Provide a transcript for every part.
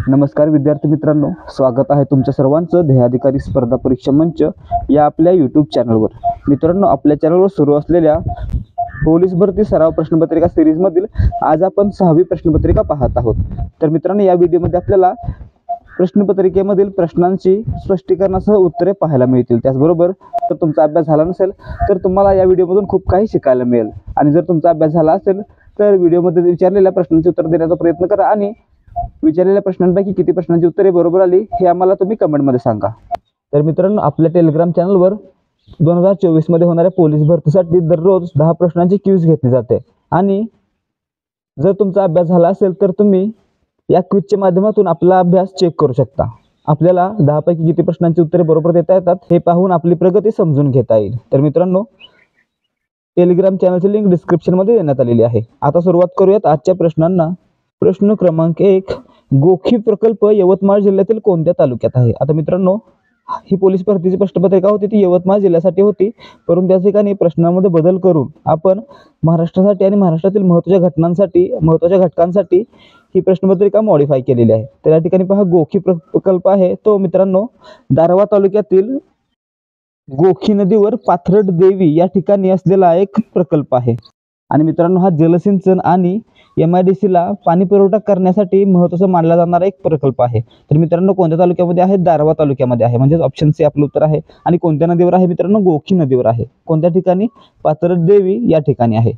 नमस्कार विद्यार्थी मित्रांनो, स्वागत आहे तुमच्या सर्वांचं ध्येयाधिकारी स्पर्धा परीक्षा मंच या आपल्या यूट्यूब चॅनलवर. मित्रांनो, आपल्या चॅनलवर सुरू असलेल्या पोलीस भरती सराव प्रश्नपत्रिका सिरीजमधील आज आपण 6वी प्रश्नपत्रिका पाहत आहोत. तर मित्रांनो, या व्हिडिओमध्ये आपल्याला प्रश्नपत्रिकेमधील प्रश्नांची स्पष्टीकरणासह उत्तरे पाहायला मिळतील. त्याचबरोबर जर तुमचा अभ्यास झाला नसेल तर तुम्हाला या व्हिडिओमधून खूप काही शिकायला मिळेल. आणि जर तुमचा अभ्यास झाला असेल तर व्हिडिओमध्ये विचारलेल्या प्रश्नांची उत्तर देण्याचा प्रयत्न करा आणि विचारलेल्या प्रश्नांपैकी किती प्रश्नांची उत्तरे बरोबर आली हे आम्हाला तुम्ही कमेंटमध्ये सांगा. तर मित्रांनो, आपल्या टेलिग्राम चॅनलवर 2024 मध्ये होणाऱ्या पोलीस भरतीसाठी दररोज 10 प्रश्नांची क्विज घेतली जाते. आणि जर तुमचा अभ्यास झाला असेल तर तुम्ही या क्विजच्या माध्यमातून आपला अभ्यास चेक करू शकता. आपल्याला 10 पैकी किती प्रश्नांची उत्तरे बरोबर देता येतात हे पाहून आपली प्रगती समजून घेता येईल. तर मित्रांनो, टेलिग्राम चॅनलची लिंक डिस्क्रिप्शनमध्ये देण्यात आलेली आहे. आता सुरुवात करूयात आजच्या प्रश्नांना. प्रश्न क्रमांक 1, गोखी प्रकल्प यवतमाळ जिल्ह्यातील कोणत्या तालुक्यात आहे? आता मित्रांनो, ही पोलीस भरतीची प्रश्नपत्रिका होती ती यवतमाळ जिल्ह्यासाठी होती, परंतु त्या ठिकाणी प्रश्नामध्ये बदल करून आपण महाराष्ट्रासाठी आणि महाराष्ट्रातील महत्त्वाच्या घटकांसाठी ही प्रश्नपत्रिका मॉडिफाय केलेली आहे. तर या ठिकाणी पहा, गोखी प्रकल्प आहे तो मित्रांनो दारव्हा तालुक्यातील गोखी नदीवर पाथरट देवी या ठिकाणी असलेला एक प्रकल्प आहे. आणि मित्रांनो, हा जलसिंचन आणि MIDC ला पाणी पुरवठा करण्यासाठी महत्त्वाचा मानला जाणारा एक प्रकल्प आहे. तर मित्रांनो, कोणत्या तालुक्यामध्ये आहे? दारव्हा तालुक्यामध्ये आहे. म्हणजे ऑप्शन सी आपलं उत्तर आहे. आणि कोणत्या नदीवर आहे मित्रांनो? गोखी नदीवर आहे. कोणत्या ठिकाणी? पाथरट देवी या ठिकाणी आहे.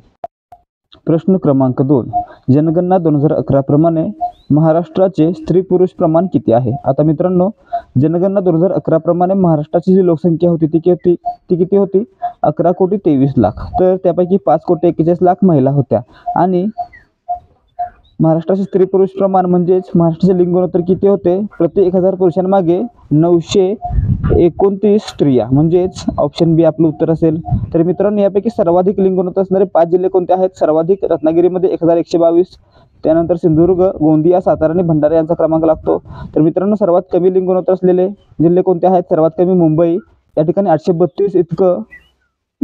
प्रश्न क्रमांक 2, जनगणना 2011 प्रमाणे महाराष्ट्राचे स्त्री पुरुष प्रमाण किती आहे? आता मित्रांनो, जनगणना 2011 प्रमाणे महाराष्ट्राची जी लोकसंख्या होती ती किती होती? 11,23,00,000. तर त्यापैकी 5,41,00,000 महिला होत्या. आणि महाराष्ट्राचे स्त्री पुरुष प्रमाण म्हणजेच महाराष्ट्राचे लिंग गुणोत्तर किती होते? प्रति 1000 पुरुषांमागे 929 स्त्रिया, म्हणजेच ऑप्शन बी आपलं उत्तर असेल. तर मित्रांनो, यापैकी सर्वाधिक लिंग गुणोत्तर असणारे 5 जिल्हे कोणते आहेत? सर्वाधिक रत्नागिरीमध्ये 1122, त्यानंतर सिंधुदुर्ग, गोंदिया, सातारा आणि भंडारा यांचा क्रमांक लागतो. तर मित्रांनो, सर्वात कमी लिंग गुणोत्तर असलेले जिल्हे कोणते आहेत? सर्वात कमी मुंबई, या ठिकाणी 832 इतकं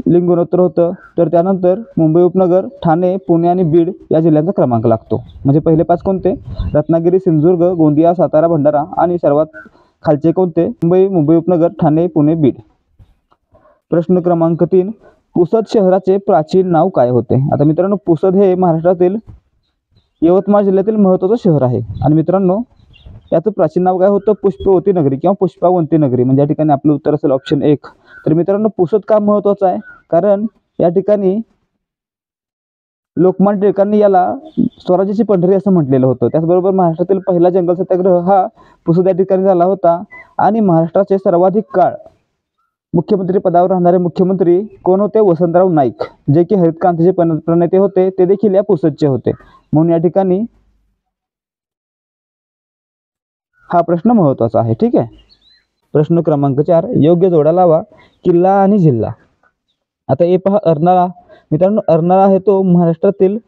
लिंग गुणोत्तर होतं. तर त्यानंतर मुंबई उपनगर, ठाणे, पुणे आणि बीड या जिल्ह्यांचा क्रमांक लागतो. म्हणजे पहिले 5 कोणते? रत्नागिरी, सिंधुदुर्ग, गोंदिया, सातारा, भंडारा. आणि सर्वात खालचे कोणते? मुंबई उपनगर, ठाणे, पुणे, बीड. प्रश्न क्रमांक 3, पुसद शहराचे प्राचीन नाव काय होते? आता मित्रांनो, पुसद हे महाराष्ट्रातील यवतमाळ जिल्ह्यातील महत्त्वाचं शहर आहे. आणि मित्रांनो, याचं प्राचीन नाव काय होतं? पुष्पवती नगरी किंवा पुष्पावंती नगरी. म्हणजे या ठिकाणी आपलं उत्तर असेल ऑप्शन 1. तर मित्रांनो, पुसद का महत्त्वाचं आहे? कारण या ठिकाणी लोकमान्य टिळकांनी याला स्वराज्याची पंढरी असं म्हटलेलं होतं. त्याचबरोबर महाराष्ट्रातील पहिला जंगल सत्याग्रह हा पुसद या ठिकाणी झाला होता. आणि महाराष्ट्राचे सर्वाधिक काळ मुख्यमंत्री पदावर राहणारे मुख्यमंत्री कोण होते? वसंतराव नाईक, जे की हरित क्रांतीचे प्रणेते होते. ते देखील या पुसदचे होते. म्हणून या ठिकाणी हा प्रश्न महत्त्वाचा आहे. ठीक आहे. प्रश्न क्रमांक 4, योग्य जोडा लावा. किल्ला आणि जिल्हा. आता हे पहा, अर्नाळा. मित्रांनो, अर्नाळा आहे तो महाराष्ट्रातील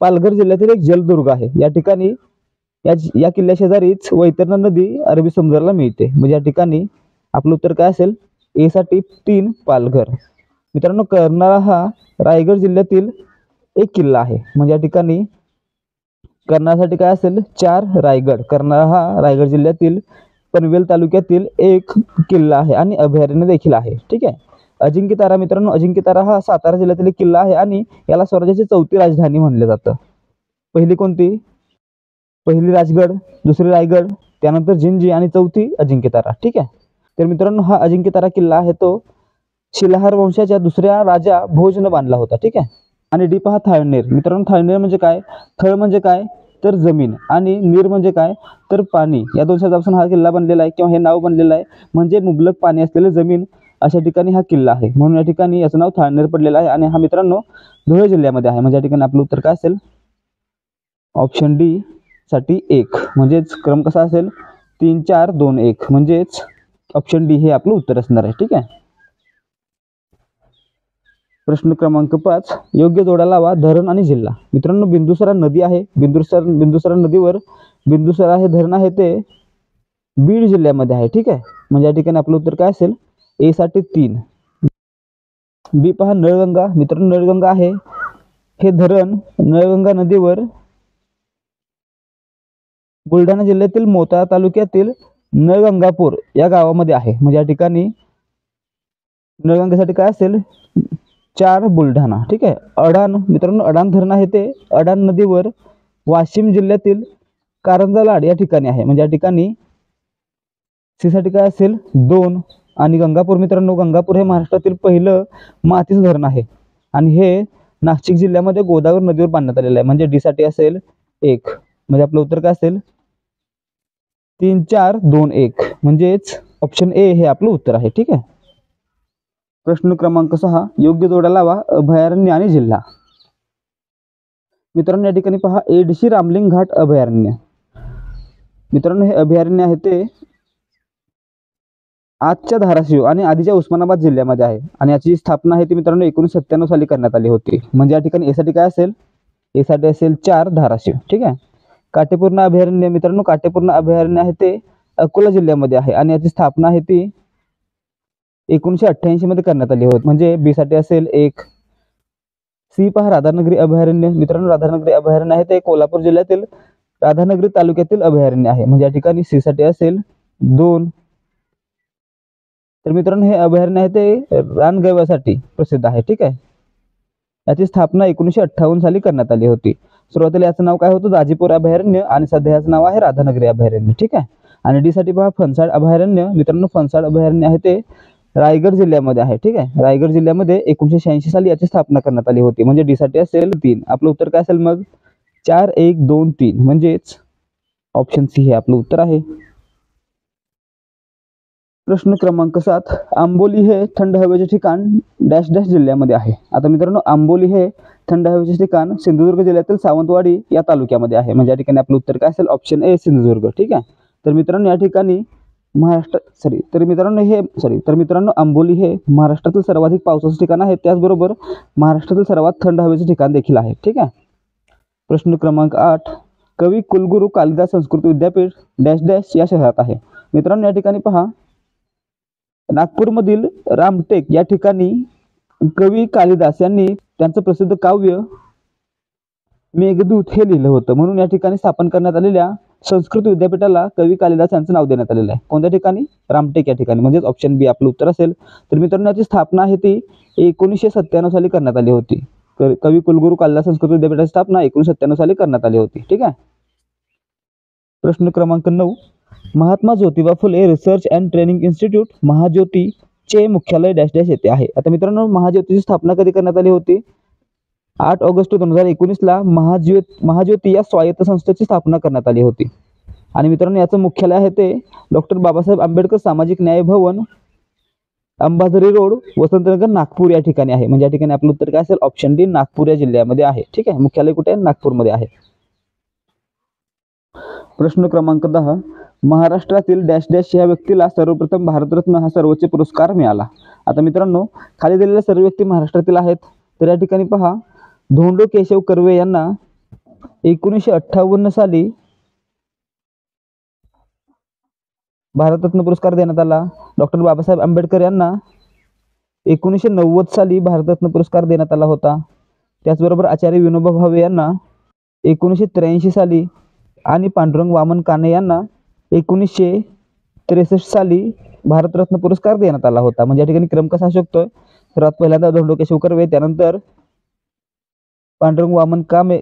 पालघर जिल्ह्यातील एक जलदुर्ग आहे. या ठिकाणी या किल्ल्याशेजारीच वैतरणा नदी अरबी समुद्राला मिळते. म्हणजे या ठिकाणी आपलं उत्तर काय असेल? ए साठी 3 पालघर. मित्रांनो, कर्नाळा हा रायगड जिल्ह्यातील एक किल्ला आहे. म्हणजे या ठिकाणी कर्नाळ्यासाठी काय असेल? 4 रायगड. कर्नाळा हा रायगड जिल्ह्यातील पनवेल तालुक्यातील एक किल्ला आहे आणि अभयारण्य देखील आहे. ठीक आहे. अजिंक्यतारा. मित्रांनो, अजिंक्यतारा हा सातारा जिल्ह्यातील एक किल्ला आहे आणि याला स्वराज्याची 4थी राजधानी म्हणले जातं. पहिली कोणती? पहिली राजगड, दुसरी रायगड, त्यानंतर जिंजी आणि 4थी अजिंक्यतारा. ठीक आहे. तर मित्रांनो, हा अजिंक्यतारा किल्ला आहे तो शिलाहार वंशाच्या दुसऱ्या राजा भोजनं बांधला होता. ठीक आहे. आणि डी पहा, थाळनेर. मित्रांनो, थाळनेर म्हणजे काय? थळ म्हणजे काय? तर जमीन. आणि नीर म्हणजे काय? तर पाणी. या 2 शब्दापासून हा किल्ला बनलेला आहे किंवा हे नाव बनलेलं आहे. म्हणजे मुबलक पाणी असलेले जमीन अशा ठिकाणी हा किल्ला आहे. म्हणून या ठिकाणी याचं नाव थाळनेर पडलेलं आहे. आणि हा मित्रांनो धुळे जिल्ह्यामध्ये आहे. म्हणजे या ठिकाणी आपलं उत्तर काय असेल? ऑप्शन डी साठी 1. म्हणजेच क्रम कसा असेल? 3, 4, 2, 1. म्हणजेच ऑप्शन डी हे आपलं उत्तर असणार आहे. ठीक आहे. प्रश्न क्रमांक 5, योग्य जोडा लावा. धरण आणि जिल्हा. मित्रांनो, बिंदुसरा नदी आहे. बिंदुसरा नदीवर बिंदुसरा हे धरण आहे ते बीड जिल्ह्यामध्ये आहे. ठीक आहे. म्हणजे या ठिकाणी आपलं उत्तर काय असेल? ए साठी 3. बी पहा, नळगंगा. मित्रांनो, नळगंगा आहे हे धरण नळगंगा नदीवर बुलढाणा जिल्ह्यातील मोताळा तालुक्यातील नळगंगापूर या गावामध्ये आहे. म्हणजे या ठिकाणी नळगंगेसाठी काय असेल 4 बुलढाणा. ठीक आहे. अडाण मित्रांनो, अडाण धरण आहे ते अडाण नदीवर वाशिम जिल्ह्यातील कारंजा लाड या ठिकाणी आहे. म्हणजे या ठिकाणी सी साठी काय असेल 2. आणि गंगापूर मित्रांनो, गंगापूर हे महाराष्ट्रातील पहिलं मातीचं धरण आहे आणि हे नाशिक जिल्ह्यामध्ये गोदावरी नदीवर बांधण्यात आलेलं आहे. म्हणजे डी साठी असेल 1. म्हणजे आपलं उत्तर काय असेल 3, 4, 2, 1. म्हणजेच ऑप्शन ए हे आपलं उत्तर आहे. ठीक आहे. प्रश्न क्रमांक 6, योग्य जोड्या लावा अभयारण्य आणि जिल्हा. मित्रांनो, या ठिकाणी पहा एडशी रामलिंग घाट अभयारण्य. मित्रांनो, हे अभयारण्य आहे ते आजच्या धाराशिव आणि आधीच्या उस्मानाबाद जिल्ह्यामध्ये आहे आणि याची स्थापना आहे ती मित्रांनो 1997 साली करण्यात आली होती. म्हणजे या ठिकाणी ए साठी काय असेल, ए साठी असेल 4 धाराशिव. ठीक आहे. काटेपूर्णा अभयारण्य मित्रांनो, काटेपूर्णा अभयारण्य आहे ते अकोला जिल्ह्यामध्ये आहे आणि याची स्थापना आहे ती 1988 मध्ये करण्यात आली होती. म्हणजे बी साठी असेल 1. सी पहा राधानगरी अभयारण्य. मित्रांनो, राधानगरी अभयारण्य आहे ते कोल्हापूर जिल्ह्यातील राधानगरी तालुक्यातील अभयारण्य आहे. म्हणजे या ठिकाणी सी साठी असेल 2. तर मित्रांनो, हे अभयारण्य आहे ते रानगव्यासाठी प्रसिद्ध आहे. ठीक आहे. याची स्थापना 1958 साली करण्यात आली होती. सुरुवातीला याचं नाव काय होतं, दाजीपूर अभयारण्य आणि सध्या याचं नाव आहे राधानगरी अभयारण्य. ठीक आहे. आणि डी साठी पहा फणसाड अभयारण्य. मित्रांनो, फणसाड अभयारण्य आहे ते रायगड जिल्ह्यामध्ये आहे. ठीक आहे. रायगड जिल्ह्यामध्ये 1986 साली याची स्थापना करण्यात आली होती. म्हणजे डी साठी असेल 3. आपलं उत्तर काय असेल मग 4, 1, 2, 3. म्हणजेच ऑप्शन सी हे आपलं उत्तर आहे. प्रश्न क्रमांक 7, आंबोली हे थंड हवेचे ठिकाण डॅश डॅश जिल्ह्यामध्ये आहे. आता मित्रांनो, आंबोली हे थंड हवेचे ठिकाण सिंधुदुर्ग जिल्ह्यातील सावंतवाडी या तालुक्यामध्ये आहे. म्हणजे या ठिकाणी आपलं उत्तर काय असेल ऑप्शन ए सिंधुदुर्ग. ठीक आहे. तर मित्रांनो, या ठिकाणी मित्रांनो आंबोली हे महाराष्ट्रातील सर्वाधिक पावसाचं ठिकाण आहे. त्याचबरोबर महाराष्ट्रातील सर्वात थंड हवेचे ठिकाण देखील आहे. ठीक आहे. प्रश्न क्रमांक 8, कवी कुलगुरू कालिदास संस्कृत विद्यापीठ डॅश डॅश या शहरात आहे. मित्रांनो, या ठिकाणी पहा नागपूरमधील रामटेक या ठिकाणी कवी कालिदास यांनी त्यांचं प्रसिद्ध काव्य मेघदूत हे लिहिलं होतं. म्हणून या ठिकाणी स्थापन करण्यात आलेल्या संस्कृत विद्यापीठाला कवी कालिदास यांचं नाव देण्यात आलेलं आहे. कोणत्या ठिकाणी, रामटेक या ठिकाणी. म्हणजेच ऑप्शन बी आपलं उत्तर असेल. तर मित्रांनो, याची स्थापना आहे ती 1997 साली करण्यात आली होती. कवी कुलगुरू कालिदास संस्कृत विद्यापीठाची स्थापना 1997 साली करण्यात आली होती. ठीक आहे. प्रश्न क्रमांक 9, Mahatma Jyotiba Phule research and training institute Mahajyoti चे मुख्यालय डॅश डॅश येथे आहे. आता मित्रांनो, महाज्योतीची स्थापना कधी करण्यात आली होती, 8 ऑगस्ट 2019 ला महाज्योती या स्वायत्त संस्थेची स्थापना करण्यात आली होती. आणि मित्रांनो, याचं मुख्यालय आहे ते डॉक्टर बाबासाहेब आंबेडकर सामाजिक न्याय भवन, अंबाझरी रोड, वसंतनगर, नागपूर या ठिकाणी आहे. म्हणजे या ठिकाणी आपलं उत्तर काय असेल ऑप्शन डी नागपूर या जिल्ह्यामध्ये आहे. ठीक आहे. मुख्यालय कुठे आहे, नागपूरमध्ये आहे. प्रश्न क्रमांक 10, महाराष्ट्रातील डॅश डॅश या व्यक्तीला सर्वप्रथम भारतरत्न हा सर्वोच्च पुरस्कार मिळाला. आता मित्रांनो, खाली दिलेल्या सर्व व्यक्ती महाराष्ट्रातील आहेत. तर या ठिकाणी पहा धोंडो केशव कर्वे यांना 1958 साली भारतरत्न पुरस्कार देण्यात आला. डॉक्टर बाबासाहेब आंबेडकर यांना 1990 साली भारतरत्न पुरस्कार देण्यात आला होता. त्याचबरोबर आचार्य विनोबा भावे यांना 1983 साली आणि पांडुरंग वामन काने यांना 1963 साली भारतरत्न पुरस्कार देण्यात आला होता. म्हणजे या ठिकाणी क्रम कसा असू शकतोय, सर्वात पहिल्यांदा धोंडो केशव कर्वे, त्यानंतर पांडुरंग वामन काने,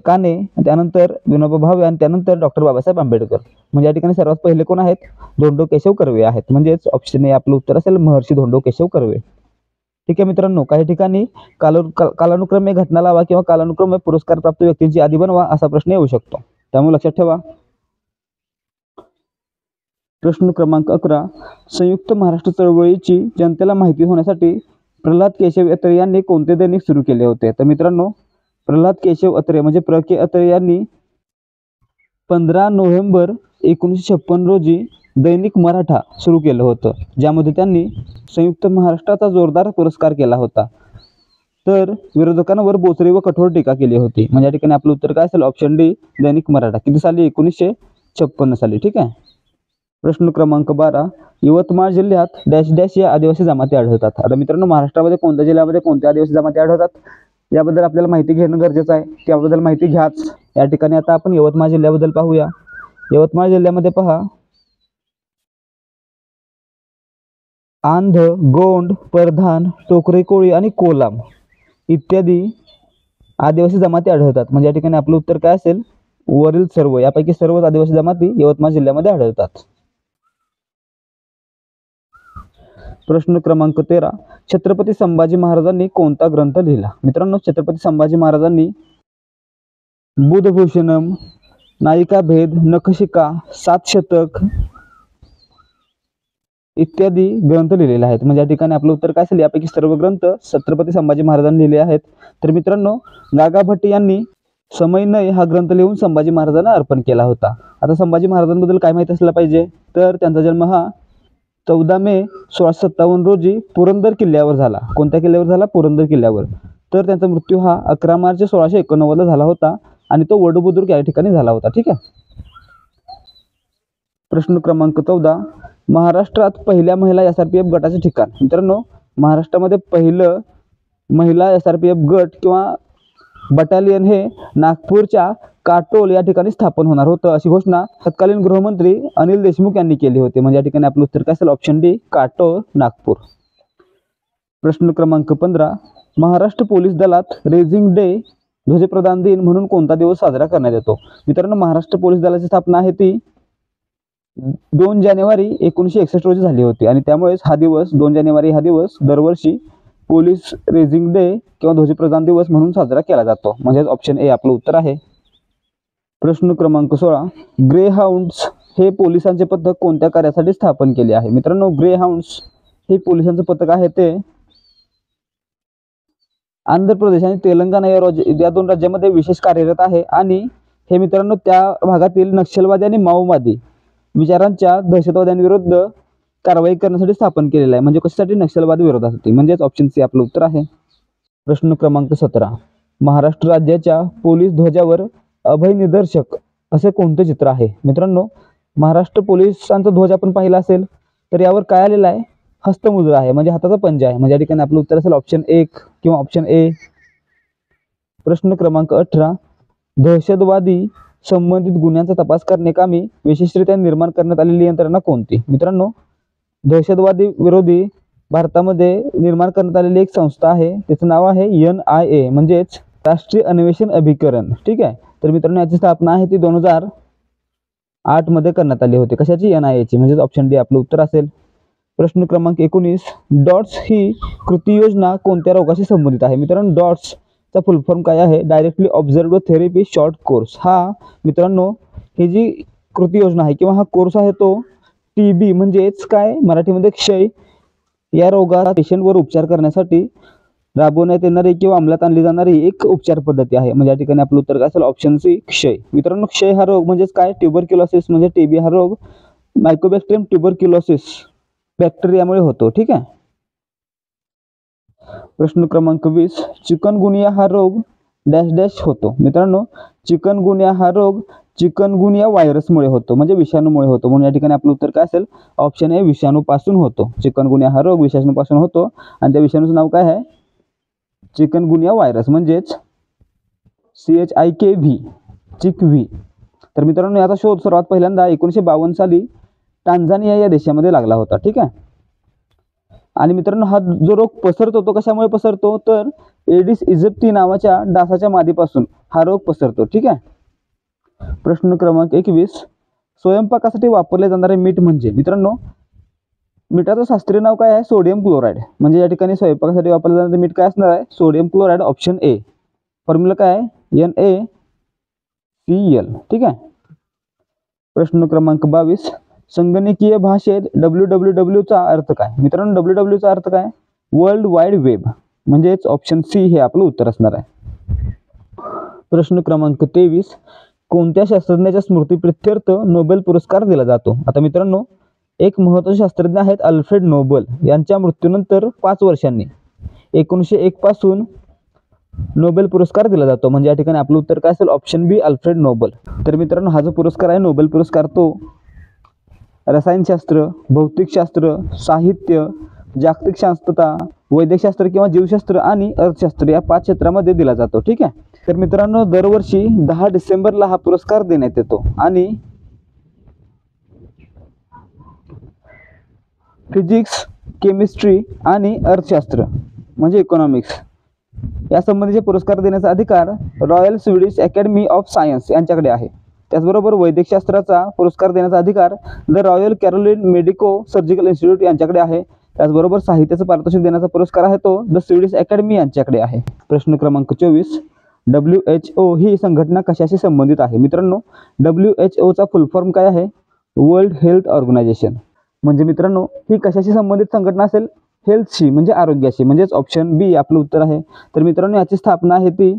त्यानंतर विनोबा भावे आणि त्यानंतर डॉक्टर बाबासाहेब आंबेडकर. म्हणजे या ठिकाणी सर्वात पहिले कोण आहेत, धोंडो केशव कर्वे आहेत. म्हणजेच ऑप्शन ए आपलं उत्तर असेल महर्षी धोंडो केशव कर्वे. ठीक आहे मित्रांनो, काही ठिकाणी कालानुक्रमे घटना लावा किंवा कालानुक्रमे पुरस्कार प्राप्त व्यक्तींची यादी बनवा असा प्रश्न येऊ शकतो. त्यामुळे लक्षात ठेवा. प्रश्न क्रमांक 11, संयुक्त महाराष्ट्र चळवळीची जनतेला माहिती होण्यासाठी प्रल्हाद केशव अत्रे यांनी कोणते दैनिक सुरू केले होते. तर मित्रांनो, प्रल्हाद केशव अत्रे म्हणजे प्र के अत्रे यांनी 15 नोव्हेंबर 1956 रोजी दैनिक मराठा सुरू केलं होतं, ज्यामध्ये त्यांनी संयुक्त महाराष्ट्राचा जोरदार पुरस्कार केला होता. तर विरोधकांवर बोचरी व कठोर टीका केली होती. म्हणजे या ठिकाणी आपलं उत्तर काय असेल ऑप्शन डी दैनिक मराठा. किती साली, 1956 साली. ठीक आहे. प्रश्न क्रमांक 12, यवतमाळ जिल्ह्यात डॅश डॅश या आदिवासी जमाती आढळतात. आता मित्रांनो, महाराष्ट्रामध्ये कोणत्या जिल्ह्यामध्ये कोणत्या आदिवासी जमाती आढळतात याबद्दल आपल्याला माहिती घेणं गरजेचं आहे. त्याबद्दल माहिती घ्याच. या ठिकाणी आता आपण यवतमाळ जिल्ह्याबद्दल पाहूया. यवतमाळ जिल्ह्यामध्ये पहा आंध, गोंड, परधान, टोकरे कोळी आणि कोलाम इत्यादी आदिवासी जमाती आढळतात. म्हणजे या ठिकाणी आपलं उत्तर काय असेल? वरील सर्व, यापैकी सर्वच आदिवासी जमाती यवतमाळ जिल्ह्यामध्ये आढळतात. प्रश्न क्रमांक 13, छत्रपती संभाजी महाराजांनी कोणता ग्रंथ लिहिला? मित्रांनो, छत्रपती संभाजी महाराजांनी बुधभूषणम, नायिका भेद, नखशिका, सात शतक इत्यादी ग्रंथ लिहिलेले आहेत. म्हणजे या ठिकाणी आपलं उत्तर काय असेल? यापैकी सर्व ग्रंथ छत्रपती संभाजी महाराजांनी लिहिले आहेत. तर मित्रांनो, गागा भट्ट यांनी समयनय हा ग्रंथ लिहून संभाजी महाराजांना अर्पण केला होता. आता संभाजी महाराजांबद्दल काय माहिती असलं पाहिजे? तर त्यांचा जन्म हा 14 मे 1657 रोजी पुरंदर किल्ल्यावर झाला. कोणत्या किल्ल्यावर झाला? पुरंदर किल्ल्यावर. तर त्यांचा मृत्यू हा 11 मार्च 1689 झाला होता आणि तो वडबुद्रुक या ठिकाणी झाला होता. ठीक आहे. प्रश्न क्रमांक 14, महाराष्ट्रात पहिल्या महिला SRPF गटाचे ठिकाण. मित्रांनो, महाराष्ट्रामध्ये पहिलं महिला SRPF गट किंवा बटालियन हे नागपूरच्या काटोल या ठिकाणी स्थापन होणार होतं, अशी घोषणा तत्कालीन गृहमंत्री अनिल देशमुख यांनी केली होती. म्हणजे या ठिकाणी आपलं उत्तर काय असेल? Option D, Katol, Nagpur. प्रश्न क्रमांक 15, महाराष्ट्र पोलीस दलात रेझिंग डे, ध्वजप्रदान दिन म्हणून कोणता दिवस साजरा करण्यात येतो? मित्रांनो, महाराष्ट्र पोलीस दलाची स्थापना आहे ती 2 जानेवारी 1961 रोजी झाली होती आणि त्यामुळेच हा दिवस 2 जानेवारी हा दिवस दरवर्षी पोलीस रेझिंग डे किंवा ध्वजप्रदान दिवस म्हणून साजरा केला जातो. म्हणजे ऑप्शन ए आपलं उत्तर आहे. प्रश्न क्रमांक 16, ग्रे हाऊंड्स हे पोलिसांचे पथक कोणत्या कार्यासाठी स्थापन केले आहे? मित्रांनो, ग्रे हाऊंड्स हे पोलिसांचे पथक आहे ते आंध्र प्रदेश आणि तेलंगणा या 2 राज्यामध्ये विशेष कार्यरत आहे आणि हे मित्रांनो त्या भागातील नक्षलवादी आणि माओवादी विचारांच्या दहशतवाद्यांविरुद्ध कारवाई करण्यासाठी स्थापन केलेलं आहे. म्हणजे कशासाठी? नक्षलवादी विरोधासाठी. म्हणजेच ऑप्शन सी आपलं उत्तर आहे. प्रश्न क्रमांक 17, महाराष्ट्र राज्याच्या पोलीस ध्वजावर अभय निदर्शक असे कोणते चित्र आहे? मित्रांनो, महाराष्ट्र पोलिसांचा ध्वज आपण पाहिला असेल तर यावर काय आलेलं आहे? हस्तमुद्रा आहे, म्हणजे हाताचा पंजा आहे. म्हणजे या ठिकाणी आपलं उत्तर असेल ऑप्शन 1 किंवा ऑप्शन ए. प्रश्न क्रमांक 18, दहशतवादी संबंधित गुन्ह्यांचा तपास करण्याकामी विशेषरित्या निर्माण करण्यात आलेली यंत्रणा कोणती? मित्रांनो, दहशतवादी विरोधी भारतामध्ये निर्माण करण्यात आलेली एक संस्था आहे, त्याचं नाव आहे NIA, म्हणजेच राष्ट्रीय अन्वेषण अभिकरण. ठीक आहे. तर मित्रांनो, याची स्थापना आहे ती 2008 मध्ये करण्यात आली होती. कशाची? NIA ची. म्हणजेच ऑप्शन डी आपलं उत्तर असेल. प्रश्न क्रमांक 19, डॉट्स ही कृती योजना कोणत्या रोगाशी संबंधित आहे? मित्रांनो, डॉट्स चा फुल फॉर्म काय आहे? Directly observed therapy short course. हा मित्रांनो ही जी कृती योजना आहे किंवा हा कोर्स आहे तो TB म्हणजेच काय मराठीमध्ये क्षय या रोगाचा पेशंटवर उपचार करण्यासाठी राबवण्यात येणारी किंवा अंमलात आणली जाणारी एक उपचार पद्धती आहे. म्हणजे या ठिकाणी आपलं उत्तर काय असेल? ऑप्शन सी, क्षय. मित्रांनो, क्षय हा रोग म्हणजेच काय? ट्युबरक्युलोसिस म्हणजे TB हा रोग मायकोबॅक्टेरियम ट्युबरक्युलोसिस बॅक्टेरियामुळे होतो. ठीक आहे. प्रश्न क्रमांक 20, चिकनगुनिया हा रोग डॅश डॅश होतो. मित्रांनो, चिकनगुनिया हा रोग चिकनगुनिया व्हायरसमुळे होतो, म्हणजे विषाणूमुळे होतो. म्हणून या ठिकाणी आपलं उत्तर काय असेल? ऑप्शन ए, विषाणूपासून होतो. चिकनगुनिया हा रोग विषाणूपासून होतो आणि त्या विषाणूचं नाव काय आहे? चिकनगुनिया व्हायरस, म्हणजेच CHIKV, चिकव्ही. तर मित्रांनो, याचा शोध सर्वात पहिल्यांदा 1952 साली टांझानिया या देशामध्ये लागला होता. ठीक आहे. आणि मित्रांनो, हा जो रोग पसरतो तो कशामुळे पसरतो? तर एडिस इजिप्टी नावाच्या डासाच्या मादीपासून हा रोग पसरतो. ठीक आहे. प्रश्न क्रमांक 21, स्वयंपाकासाठी वापरले जाणारे मीठ म्हणजे? मित्रांनो, मीठाचं शास्त्रीय नाव काय आहे? Sodium chloride. म्हणजे या ठिकाणी स्वयंपाकासाठी वापरले जाणारे मीठ काय असणार आहे? Sodium chloride. Option A. Formula काय आहे? NaCl. ठीक आहे. प्रश्न क्रमांक 22, संगणकीय भाषेत WWW चा अर्थ काय? मित्रांनो, WWW चा अर्थ काय? World wide web. म्हणजेच ऑप्शन सी हे आपलं उत्तर असणार आहे. प्रश्न क्रमांक 23, कोणत्या शास्त्रज्ञाच्या स्मृतिप्रित्यर्थ नोबेल पुरस्कार दिला जातो? आता मित्रांनो, एक महत्त्वाचे शास्त्रज्ञ आहेत अल्फ्रेड नोबल. यांच्या मृत्यूनंतर 5 वर्षांनी 1901 पासून नोबेल पुरस्कार दिला जातो. म्हणजे या ठिकाणी आपलं उत्तर काय असेल? ऑप्शन बी, अल्फ्रेड नोबल. तर मित्रांनो, हा जो पुरस्कार आहे नोबेल पुरस्कार तो रसायनशास्त्र, भौतिकशास्त्र, साहित्य, जागतिक शास्त्रता, वैद्यकशास्त्र किंवा जीवशास्त्र आणि अर्थशास्त्र या 5 क्षेत्रामध्ये दिला जातो. ठीक आहे. तर मित्रांनो, दरवर्षी 10 डिसेंबरला हा पुरस्कार देण्यात येतो आणि फिजिक्स, केमिस्ट्री आणि अर्थशास्त्र म्हणजे इकॉनॉमिक्स या संबंधीचे पुरस्कार देण्याचा अधिकार royal Swedish academy of science यांच्याकडे आहे. त्याचबरोबर वैद्यकशास्त्राचा पुरस्कार देण्याचा अधिकार the royal Caroline medico surgical institute यांच्याकडे आहे. त्याचबरोबर साहित्याचं पारितोषिक देण्याचा पुरस्कार आहे तो द स्वीडिश अकॅडमी यांच्याकडे आहे. प्रश्न क्रमांक 24, WHO ही संघटना कशाशी संबंधित आहे? मित्रांनो, WHO चा फुल फॉर्म काय आहे? World Health Organization. म्हणजे मित्रांनो, ही कशाशी संबंधित संघटना असेल? हेल्थशी म्हणजे आरोग्याशी, म्हणजेच ऑप्शन बी आपलं उत्तर आहे. तर मित्रांनो, याची स्थापना आहे ती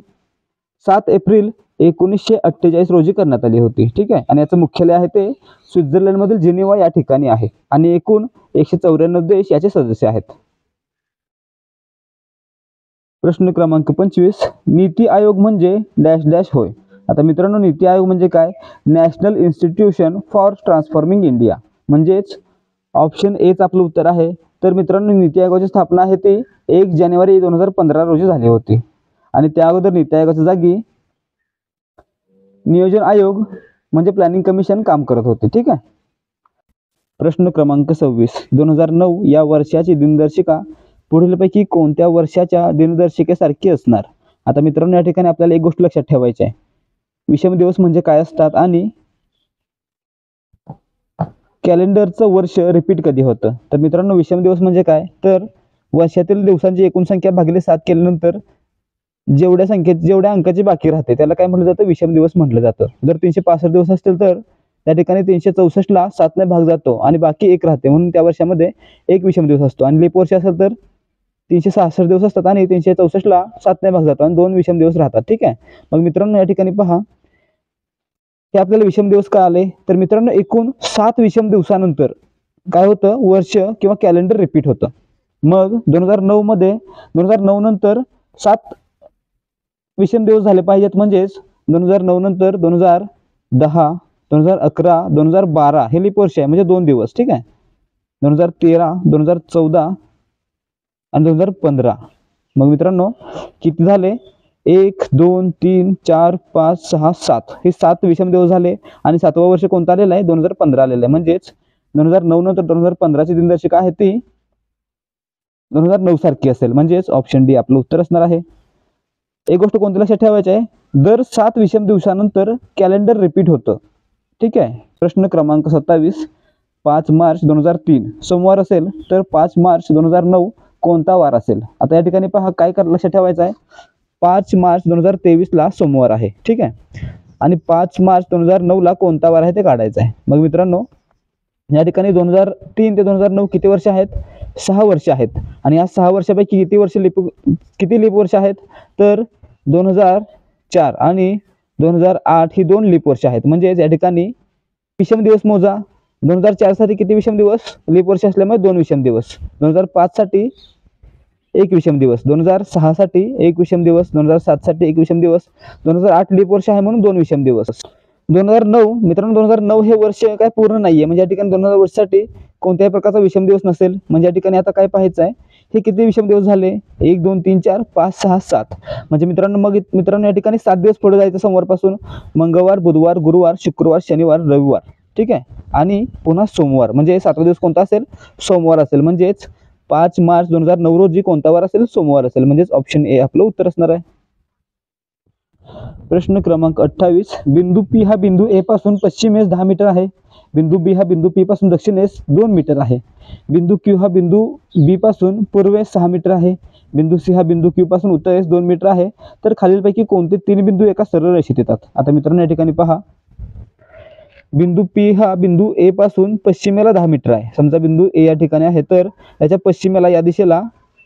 7 एप्रिल 1948 रोजी करण्यात आली होती. ठीक आहे. आणि याचं मुख्यालय आहे ते स्वित्झर्लंडमधील जिनिव्हा या ठिकाणी आहे. आणि एकूण 194 देश याचे सदस्य आहेत. प्रश्न क्रमांक 25, नीती आयोग म्हणजे डॅश डॅश होय. आता मित्रांनो, नीती आयोग म्हणजे काय? National institution for transforming India, म्हणजेच ऑप्शन एच आपलं उत्तर आहे. तर मित्रांनो, नीती आयोगाची स्थापना आहे ती 1 जानेवारी 2015 रोजी झाली होती. आणि त्या अगोदर नीती आयोगाच्या जागी नियोजन आयोग म्हणजे प्लॅनिंग कमिशन काम करत होते. ठीक आहे. प्रश्न क्रमांक 26, 2009 या वर्षाची दिनदर्शिका पुढीलपैकी कोणत्या वर्षाच्या दिनदर्शिकेसारखी असणार? आता मित्रांनो, या ठिकाणी आपल्याला एक गोष्ट लक्षात ठेवायची आहे. विषम दिवस म्हणजे काय असतात आणि कॅलेंडरचं वर्ष रिपीट कधी होतं? तर मित्रांनो, विषम दिवस म्हणजे काय? तर वर्षातील दिवसांची एकूण संख्या भागिले 7 केल्यानंतर जेवढ्या अंकाची बाकी राहते त्याला काय म्हटलं जातं? विषम दिवस म्हटलं जातं. जर 365 दिवस असतील तर त्या ठिकाणी 364 ला 7 ने भाग जातो आणि बाकी 1 राहते, म्हणून त्या वर्षामध्ये एक विषम दिवस असतो. आणि लीप वर्ष असेल तर 366 दिवस असतात आणि 364 ला 7 ने भाग जातो आणि 2 विषम दिवस राहतात. ठीक आहे. मग मित्रांनो, या ठिकाणी पहा, हे आपल्याला विषम दिवस का आले? तर मित्रांनो, एकूण 7 विषम दिवसानंतर काय होतं? वर्ष किंवा कॅलेंडर रिपीट होतं. मग 2009 नंतर 7 विषम दिवस झाले पाहिजेत, म्हणजेच 2009 नंतर 2010, 2011, 2012 हे लीप वर्ष आहे, म्हणजे 2 दिवस. ठीक आहे. 2013, 2014 आणि 2015. मग मित्रांनो, किती झाले? 1, 2, 3, 4, 5, 6, 7 हे 7 विषम दिवस झाले. आणि 7वं वर्ष कोणतं आलेलं आहे? 2015 आलेलं आहे. म्हणजेच 2009 नंतर 2015ची दिनदर्शिका आहे ती 2009 सारखी असेल, म्हणजेच ऑप्शन डी आपलं उत्तर असणार आहे. एक गोष्ट कोणती लक्षात ठेवायची आहे? दर 7 विषम दिवसानंतर कॅलेंडर रिपीट होतं. ठीक आहे. प्रश्न क्रमांक 27, 5 मार्च 2003 सोमवार असेल तर 5 मार्च 2009 कोणता वार असेल? आता या ठिकाणी पहा, काय लक्षात ठेवायचं आहे? 5 मार्च 2023 ला सोमवार आहे. ठीक आहे. आणि 5 मार्च 2009 ला कोणता वार आहे ते काढायचं आहे. मग मित्रांनो, या ठिकाणी 2003 ते 2009 किती वर्ष आहेत? 6 वर्ष आहेत. आणि या 6 वर्षापैकी किती लीप वर्ष आहेत? तर 2004 आणि 2008 ही 2 लीप वर्ष आहेत. म्हणजेच या ठिकाणी विषम दिवस मोजा. 2004 साठी किती विषम दिवस? लीप वर्ष असल्यामुळे 2 विषम दिवस. 2005 साठी 1 विषम दिवस. 2006 साठी 1 विषम दिवस. 2007 साठी 1 विषम दिवस. 2008 लीप वर्ष आहे म्हणून 2 विषम दिवस. 2009 मित्रांनो, 2009 हे वर्ष काय पूर्ण नाहीये, म्हणजे या ठिकाणी 2009 वर्षासाठी कोणत्याही प्रकारचा विषम दिवस नसेल. म्हणजे या ठिकाणी आता काय पाहायचं आहे? हे किती विषम दिवस झाले? 1, 2, 3, 4, 5, 6, 7. म्हणजे मित्रांनो, या ठिकाणी 7 दिवस पुढे जायचं सोमवारपासून. मंगळवार, बुधवार, गुरुवार, शुक्रवार, शनिवार, रविवार. ठीक आहे. आणि पुन्हा सोमवार, म्हणजे 7वा दिवस कोणता असेल? सोमवार असेल. म्हणजेच 5 मार्च 2009 रोजी कोणता वार असेल? सोमवार असेल. म्हणजेच ऑप्शन ए आपलं उत्तर असणार आहे. प्रश्न क्रमांक 28, बिंदू पी हा बिंदू ए पासून पश्चिमेस 10 मीटर आहे. बिंदू बी हा बिंदू पी पासून दक्षिणेस 2 मीटर आहे. बिंदू क्यू हा बिंदू बी पासून पूर्वेस 6 मीटर आहे. बिंदू सी हा बिंदू क्यू पासून उत्तरेस 2 मीटर आहे. तर खालीलपैकी कोणते 3 बिंदू एका सरळ रेषेत येतात? आता मित्रांनो, या ठिकाणी पहा, बिंदू पी हा बिंदू ए पासून पश्चिमेला 10 मीटर आहे. समजा बिंदू ए या ठिकाणी आहे, तर त्याच्या पश्चिमेला या दिशेला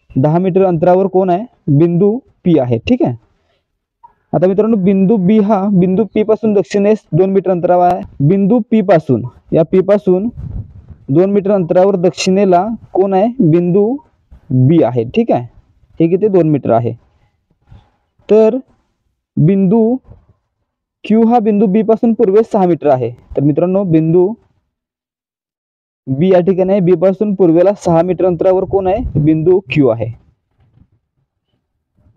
10 मीटर अंतरावर कोण आहे? बिंदू पी आहे. ठीक आहे. आता मित्रांनो, बिंदू बी हा बिंदू पी पासून दक्षिणेस 2 मीटर अंतरावर आहे. बिंदू पी पासून 2 मीटर अंतरावर दक्षिणेला कोण आहे? बिंदू बी आहे. ठीक आहे. हे किती? 2 मीटर आहे. तर बिंदू क्यू हा बिंदू बी पासून पूर्वेस 6 मीटर आहे. तर मित्रांनो, बिंदू बी या ठिकाणी आहे, बी पासून पूर्वेला 6 मीटर अंतरावर कोण आहे? बिंदू क्यू आहे.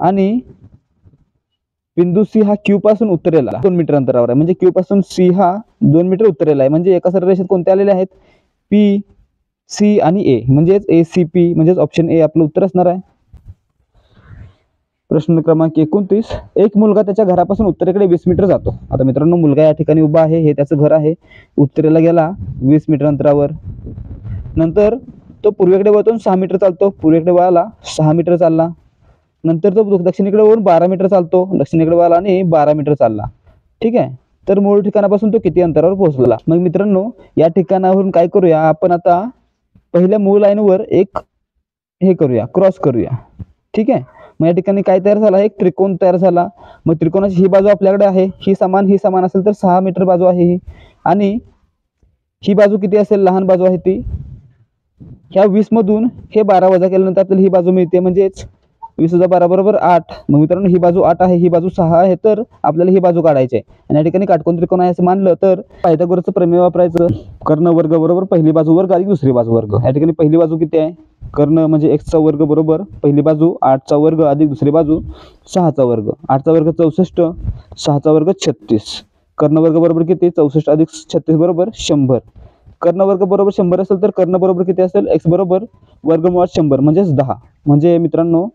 आणि बिंदू सी हा क्यू पासून उत्तरेला 2 मीटर अंतरावर आहे. म्हणजे क्यू पासून सी हा 2 मीटर उत्तरेला आहे. म्हणजे एका सरळ रेषेत कोणते आलेले आहेत? पी, सी आणि ए म्हणजेच ACP म्हणजेच ऑप्शन ए आपलं उत्तर असणार आहे. प्रश्न क्रमांक 29. एक मुलगा त्याच्या घरापासून उत्तरेकडे 20 मीटर जातो. आता मित्रांनो मुलगा या ठिकाणी उभा आहे, हे त्याचं घर आहे. उत्तरेला गेला 20 मीटर अंतरावर. नंतर तो पूर्वेकडे वळून 6 मीटर चालतो. पूर्वेकडे वळाला 6 मीटर चालला. नंतर तो दक्षिणेकडे वळून 12 मीटर चालतो. दक्षिणेकडे वळाला आणि 12 मीटर चालला. ठीक आहे. तर मूळ ठिकाणापासून तो किती अंतरावर पोहोचला. मग मित्रांनो या ठिकाणावरून काय करूया आपण, आता पहिल्या मूळ लाईनवर एक हे करूया, क्रॉस करूया. ठीक आहे. मग या ठिकाणी काय तयार झाला, एक त्रिकोण तयार झाला. मग त्रिकोणाची ही बाजू आपल्याकडे आहे, ही समान असेल तर 6 मीटर बाजू आहे ही. आणि ही बाजू किती असेल, लहान बाजू आहे ती. ह्या 20 मधून हे 12 वजा केल्यानंतर आपल्याला ही बाजू मिळते, म्हणजेच 20 + 12 = 8. मग मित्रांनो ही बाजू 8 आहे, ही बाजू 6 आहे, तर आपल्याला ही बाजू काढायची आहे. आणि या ठिकाणी काटकोन त्रिकोण आहे असं मानलं तर पायथागोरसचं प्रमेय वापरायचं. कर्ण वर्ग बरोबर पहिली बाजू वर्ग अधिक दुसरी बाजू वर्ग. या ठिकाणी पहिली बाजू किती आहे, कर्ण म्हणजे x चा वर्ग बरोबर पहिली बाजू 8 चा वर्ग अधिक दुसरी बाजू 6 चा वर्ग. 8 चा वर्ग 64, 6 चा वर्ग 36. कर्ण वर्ग बरोबर किती, 64 अधिक 36 बरोबर 100. कर्ण वर्ग बरोबर 100 असेल तर कर्ण बरोबर किती असेल, x बरोबर वर्गमुळात 100 म्हणजेच 10. म्हणजे मित्रांनो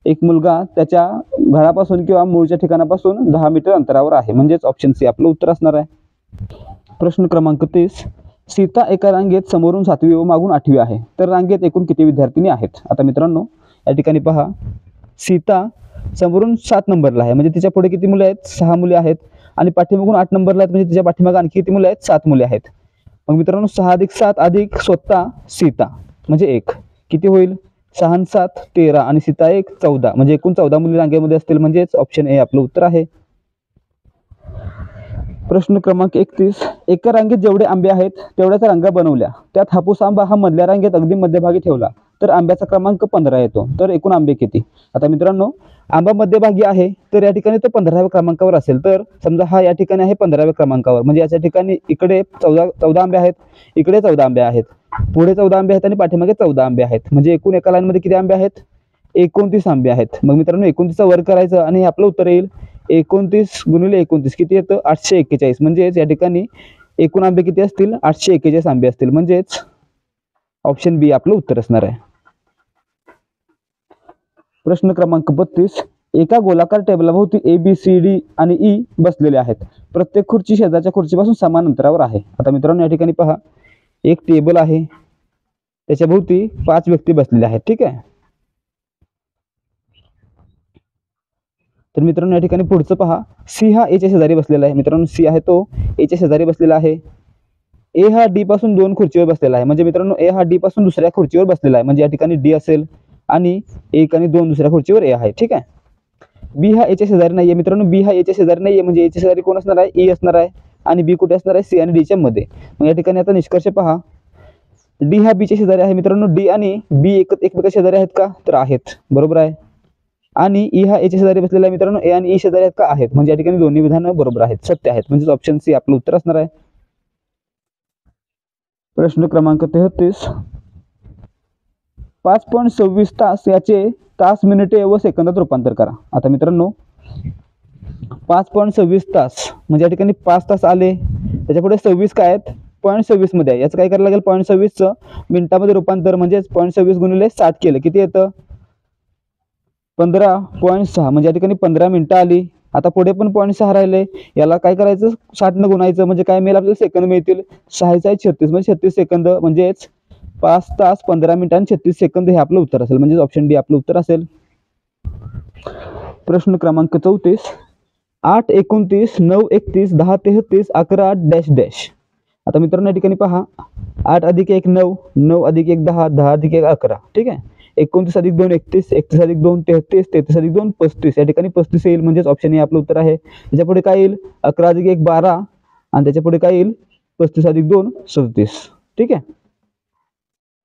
एक मुलगा त्याच्या घरापासून किंवा मूळच्या ठिकाणापासून 10 मीटर अंतरावर आहे, म्हणजेच ऑप्शन सी आपलं उत्तर असणार आहे. प्रश्न क्रमांक 30. सीता एका रांगेत समोरून 7वी व मागून 8वी आहे, तर रांगेत एकूण किती विद्यार्थिनी आहेत. आता मित्रांनो या ठिकाणी पहा, सीता समोरून 7 नंबरला आहे, म्हणजे तिच्या पुढे किती मुले आहेत, 6 मुले आहेत. आणि पाठीमागून 8 नंबरला आहेत, म्हणजे तिच्या पाठीमागे आणखी किती मुले आहेत, 7 मुले आहेत. मग मित्रांनो 6 अधिक 7 अधिक स्वतः सीता म्हणजे 1 किती होईल, 6 आणि 7 13 आणि सीता 1 14, म्हणजे एकूण 14 मुली रांगेमध्ये असतील, म्हणजेच ऑप्शन ए आपलं उत्तर आहे. प्रश्न क्रमांक 31. एका रांगेत जेवढे आंबे आहेत तेवढ्याच रांगा बनवल्या, त्यात हापूस आंबा हा मधल्या रांगेत अगदी मध्यभागी ठेवला, तर आंब्याचा क्रमांक 15 येतो, तर एकूण आंबे किती. आता मित्रांनो आंबा मध्यभागी आहे, तर या ठिकाणी तो 15व्या क्रमांकावर असेल. तर समजा हा या ठिकाणी आहे 15व्या क्रमांकावर, म्हणजे याच्या ठिकाणी इकडे 14 आंबे आहेत, इकडे 14 आंबे आहेत, पुढे 14 आंबे आहेत आणि पाठीमागे 14 आंबे आहेत, म्हणजे एकूण एका लाईनमध्ये किती आंबे आहेत, 29 आंबे आहेत. मग मित्रांनो 29चा वर्ग करायचं आणि हे आपलं उत्तर येईल. 29 गुणिले 29 किती येतं, 841. म्हणजेच या ठिकाणी एकूण आंबे किती असतील, 841 आंबे असतील, म्हणजेच ऑप्शन बी आपलं उत्तर असणार आहे. प्रश्न क्रमांक 32. एका गोलाकार टेबलाभोवती ABCD आणि E बसलेले आहेत. प्रत्येक खुर्ची शेजारच्या खुर्चीपासून समान अंतरावर आहे. आता मित्रांनो या ठिकाणी पहा, एक टेबल आहे, त्याच्या भोवती 5 व्यक्ती बसलेल्या आहेत. ठीक आहे. तर मित्रांनो या ठिकाणी पुढचं पहा, सी हा ए च्या शेजारी बसलेला आहे. मित्रांनो सी आहे तो ए च्या शेजारी बसलेला आहे. ए हा डी पासून 2 खुर्चीवर बसलेला आहे, म्हणजे मित्रांनो ए हा डी पासून दुसऱ्या खुर्चीवर बसलेला आहे, म्हणजे या ठिकाणी डी असेल आणि 1 आणि 2 दुसऱ्या खुर्चीवर ए आहे. ठीक आहे. बी हा ए च्या शेजारी नाहीये मित्रांनो, बी हा ए च्या शेजारी नाहीये, म्हणजे ए च्या शेजारी कोण असणार आहे, ई असणार आहे. आणि बी कुठे असणार आहे, सी आणि डी च्या मध्ये. मग या ठिकाणी आता निष्कर्ष पहा, डी हा बी च्या शेजारी आहे. मित्रांनो डी आणि बी एकमेकांच्या शेजारी आहेत का, तर आहेत, बरोबर आहे. आणि ई हा ए च्या शेजारी बसलेला आहे. मित्रांनो ए आणि ई शेजारी आहेत का, आहेत, म्हणजे या ठिकाणी दोन्ही विधानं बरोबर आहेत, सत्य आहेत, म्हणजे ऑप्शन सी आपलं उत्तर असणार आहे. प्रश्न क्रमांक 33. 5.26 तास याचे तास, मिनिटे व सेकंदात रूपांतर करा. आता मित्रांनो 5.26 तास म्हणजे या ठिकाणी 5 तास आले, त्याच्यापुढे 26 काय आहेत, 0.26 मध्ये आहे, याचं काय करायला लागेल, 0.26चं मिनिटामध्ये रूपांतर, म्हणजेच 0.26 गुणिले 60 केलं किती येतं, 15.6, म्हणजे या ठिकाणी 15 मिनिटं आली. आता पुढे पण 0.6 राहिले, याला काय करायचं, 60 न गुणायचं, म्हणजे काय मिळेल आपल्याला, सेकंद मिळतील. 6 आहे 36, म्हणजे 36 सेकंद, म्हणजेच 5 तास 15 मिनिटं आणि 36 सेकंद हे आपलं उत्तर असेल, म्हणजे ऑप्शन डी आपलं उत्तर असेल. प्रश्न क्रमांक 34. 8 29 9 31 10 33 11 डॅश डॅश. आता मित्रांनो या ठिकाणी पहा, 8 अधिक 1 9, 9 अधिक 1 10, 10 अधिक 1 11. ठीक आहे. 29 अधिक 2 31, 31 अधिक 2 33, 33 अधिक 2 35. या ठिकाणी 35 येईल, म्हणजेच ऑप्शन ए आपलं उत्तर आहे. त्याच्या पुढे काय येईल, 11 अधिक 1 12 आणि त्याच्या पुढे काय येईल, 35 अधिक 2 37. ठीक आहे.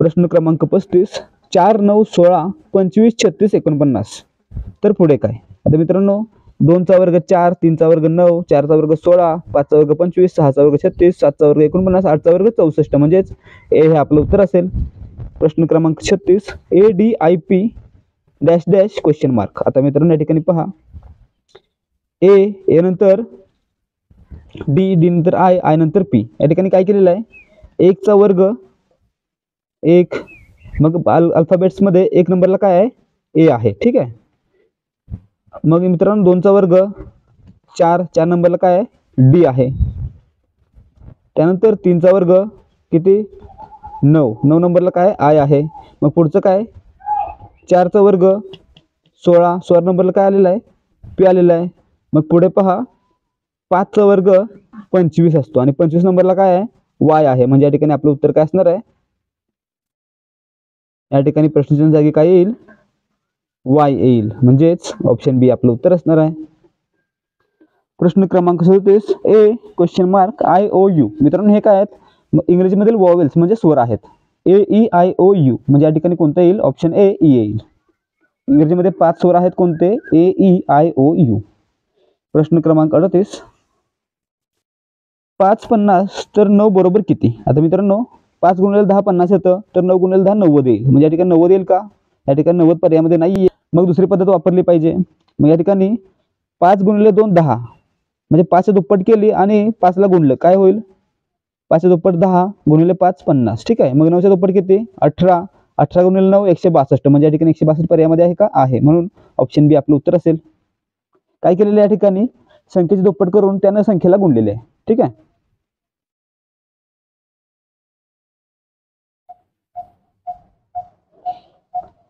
प्रश्न क्रमांक 35. 4 9 16 25 36 49. तर पुढे काय. आता मित्रांनो 2चा वर्ग 4, 3चा वर्ग 9, 4चा वर्ग 16, 5चा वर्ग 25, 6चा वर्ग 36, 7चा वर्ग 49, 8चा वर्ग 64, म्हणजेच ए हे आपलं उत्तर असेल. प्रश्न क्रमांक 36. ADIP dash dash question mark. आता मित्रांनो या ठिकाणी पहा, ए नंतर डी, डी नंतर आय, आय नंतर पी. या ठिकाणी काय केलेलं आहे, 1चा वर्ग एक, मग अल्फाबेट्समध्ये 1 नंबरला काय आहे, ए आहे. ठीक आहे. मग मित्रांनो 2चा वर्ग 4, 4 नंबरला काय आहे, डी आहे. त्यानंतर 3चा वर्ग किती, 9, 9 नंबरला काय, आय आहे. मग पुढचं काय, 4चा वर्ग 16, 16 नंबरला काय आलेला आहे, पी आलेला आहे. मग पुढे पहा 5चा वर्ग 25 असतो आणि 25 नंबरला काय आहे, वाय आहे. म्हणजे या ठिकाणी आपलं उत्तर काय असणार आहे, या ठिकाणी प्रश्नाच्या जागी काय येईल, वाय येईल. म्हणजेच ऑप्शन बी आपलं उत्तर असणार आहे. प्रश्न क्रमांक 37, A question mark I O U. मित्रांनो हे काय आहेत, इंग्रजीमधील वॉवेल्स म्हणजे स्वर आहेत. A E I O U म्हणजे या ठिकाणी कोणतं येईल, ऑप्शन ए ई येईल. इंग्रजीमध्ये 5 स्वर आहेत कोणते, ए ई आय ओ यू. प्रश्न क्रमांक 38, 5 50 तर 9 बरोबर किती. आता मित्रांनो 5 गुणिले 10 50 येतं, तर 9 गुणिले 10 90 येईल. म्हणजे या ठिकाणी 90 येईल का, या ठिकाणी 90 पर्यायामध्ये नाही आहे. मग दुसरी पद्धत वापरली पाहिजे. मग या ठिकाणी 5 गुणिले 2 10 म्हणजे 5च्या दुप्पट केली आणि 5ला गुणलं काय होईल, 5च्या दुप्पट 10 गुणिले 5 50. ठीक आहे. मग 9च्या दुप्पट किती, 18, 18 गुणिले 9 162. म्हणजे या ठिकाणी 162 पर्यायामध्ये आहे का, आहे. म्हणून ऑप्शन बी आपलं उत्तर असेल. काय केलेलं या ठिकाणी, संख्येची दुप्पट करून त्यानं संख्येला गुणलेले आहे. ठीक आहे.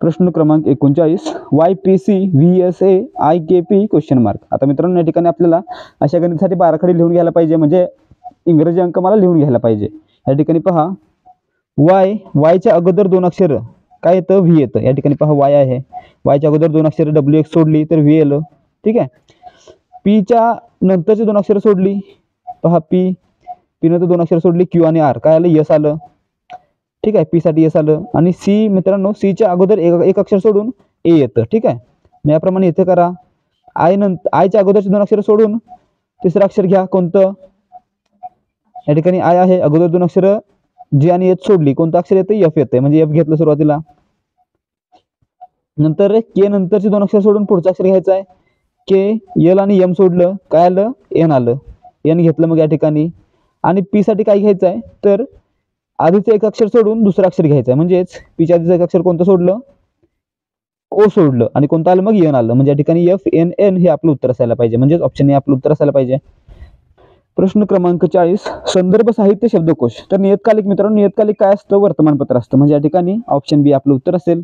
प्रश्न क्रमांक 39, YPC VSA IKP question mark. आता मित्रांनो या ठिकाणी आपल्याला अशा गणितासाठी बाराखडी लिहून घ्यायला पाहिजे, म्हणजे इंग्रजी अंक मला लिहून घ्यायला पाहिजे. या ठिकाणी पहा वायच्या अगोदर 2 अक्षर काय येतं, व्ही येतं. या ठिकाणी पहा वाय आहे, वायच्या अगोदर 2 अक्षर WX सोडली तर व्ही आलं. ठीक आहे. पीच्या नंतरची 2 अक्षर सोडली, पहा पी नंतर 2 अक्षर सोडली, क्यू आणि आर काय आलं, यस आलं. ठीक आहे. पी साठी एस आलं. आणि सी मित्रांनो सीच्या अगोदर एक अक्षर सोडून ए येतं. ठीक आहे. मग याप्रमाणे इथे करा. आयच्या अगोदरचे 2 अक्षर सोडून तिसरं अक्षर घ्या, कोणतं, या ठिकाणी आय आहे, अगोदर 2 अक्षर जी आणि एच सोडली, कोणतं अक्षर येतं, एफ येतं. म्हणजे एफ घेतलं सुरुवातीला. नंतर के नंतरचे 2 अक्षर सोडून पुढचं अक्षर घ्यायचं आहे, के, एल आणि एम सोडलं काय आलं, एन आलं. एन घेतलं मग या ठिकाणी. आणि पी साठी काय घ्यायचं आहे, तर आधीचं एक अक्षर सोडून दुसरं अक्षर घ्यायचं आहे. म्हणजेच पीच्या आधीचं एक अक्षर कोणतं सोडलं, ओ सोडलं आणि कोणतं आलं, मग एन आलं. म्हणजे या ठिकाणी एफ एन एन हे आपलं उत्तर असायला पाहिजे. म्हणजेच ऑप्शन ए आपलं उत्तर असायला पाहिजे. प्रश्न क्रमांक 40, संदर्भ साहित्य शब्दकोश. तर नियतकालिक मित्रांनो, नियतकालिक काय असतं, वर्तमानपत्र असतं. म्हणजे या ठिकाणी ऑप्शन बी आपलं उत्तर असेल.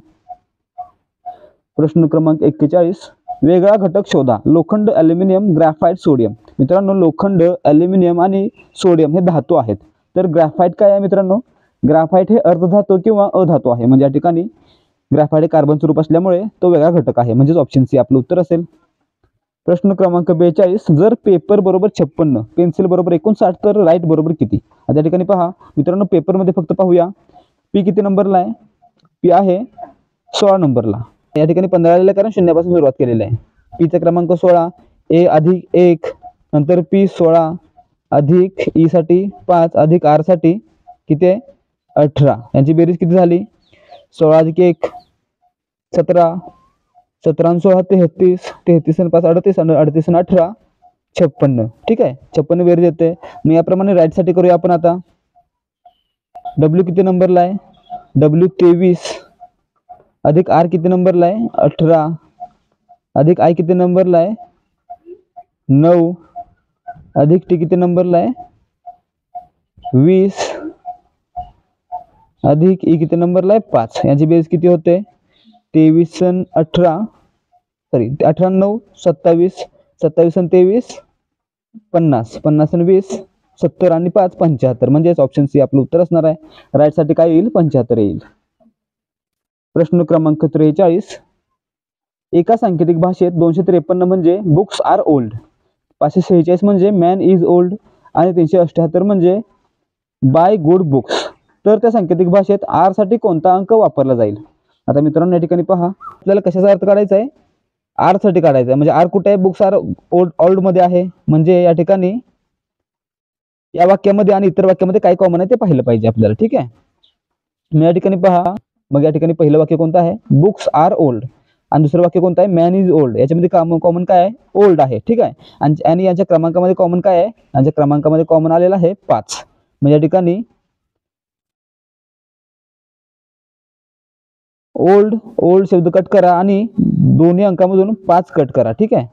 प्रश्न क्रमांक 41, वेगळा घटक शोधा. लोखंड, ॲल्युमिनियम, ग्रॅफाइट, सोडियम. मित्रांनो लोखंड, ॲल्युमिनियम आणि सोडियम हे धातू आहेत. तर ग्रॅफाइट काय आहे मित्रांनो, ग्रॅफाइट हे अर्धधातू किंवा अधातू आहे. म्हणजे या ठिकाणी ग्रॅफाइट हे कार्बन स्वरूप असल्यामुळे तो वेगळा घटक आहे. म्हणजेच ऑप्शन सी आपलं उत्तर असेल. प्रश्न क्रमांक 42, जर पेपर बरोबर 56, पेन्सिल बरोबर 59, तर राईट बरोबर किती. आता या ठिकाणी पहा मित्रांनो, पेपरमध्ये फक्त पाहूया पी किती नंबरला आहे, पी आहे 16 नंबरला. या ठिकाणी 15 आलेलं कारण शून्यापासून सुरुवात केलेली आहे. पीचा क्रमांक 16, ए अधिक 1, नंतर पी 16 अधिक ई साठी 5 अधिक आर साठी किती आहे 18. यांची बेरीज किती झाली, 16 अधिक 1 17, 17 आणि 16 33, 33 आणि 5 38 आणि 38 आणि 18 56. ठीक आहे. 56 बेरीज येते. मग याप्रमाणे राईट साठी करूया आपण आता. डब्ल्यू किती नंबरला आहे, डब्ल्यू 23 अधिक आर किती नंबरला आहे 18 अधिक आय किती नंबरला आहे 9 अधिक टी किती नंबरला आहे 20 अधिक ई किती नंबरला आहे 5. यांची बेरीज किती होते 23 आणि 18 सॉरी 18 9 27 27 आणि 23 50 50 आणि 20 70 आणि 5 75. म्हणजेच ऑप्शन सी आपलं उत्तर असणार आहे. राईट साठी काय येईल 75 येईल. प्रश्न क्रमांक 43, एका सांकेतिक भाषेत 253 म्हणजे बुक्स आर ओल्ड, 546 म्हणजे मॅन इज ओल्ड आणि 378 म्हणजे बाय गुड बुक्स. तर त्या सांकेतिक भाषेत आर साठी कोणता अंक वापरला जाईल. आता मित्रांनो या ठिकाणी पहा आपल्याला कशाचा अर्थ काढायचा आहे, आर साठी काढायचा आहे. म्हणजे आर कुठे आहे, बुक्स आर ओल्ड मध्ये आहे. म्हणजे या ठिकाणी या वाक्यामध्ये आणि इतर वाक्यामध्ये काय कॉमन आहे ते पाहिलं पाहिजे आपल्याला. ठीक आहे. मी या ठिकाणी पहा, मग या ठिकाणी पहिलं वाक्य कोणतं आहे बुक्स आर ओल्ड आणि दुसरं वाक्य कोणतं आहे मॅन इज ओल्ड. याच्यामध्ये कॉमन काय आहे ओल्ड आहे. ठीक आहे. आणि याच्या क्रमांकामध्ये कॉमन काय आहे, यांच्या क्रमांकामध्ये कॉमन आलेला आहे 5. म्हणजे या ठिकाणी ओल्ड ओल्ड शब्द कट करा आणि दोन्ही अंकामधून 5 कट करा. ठीक आहे.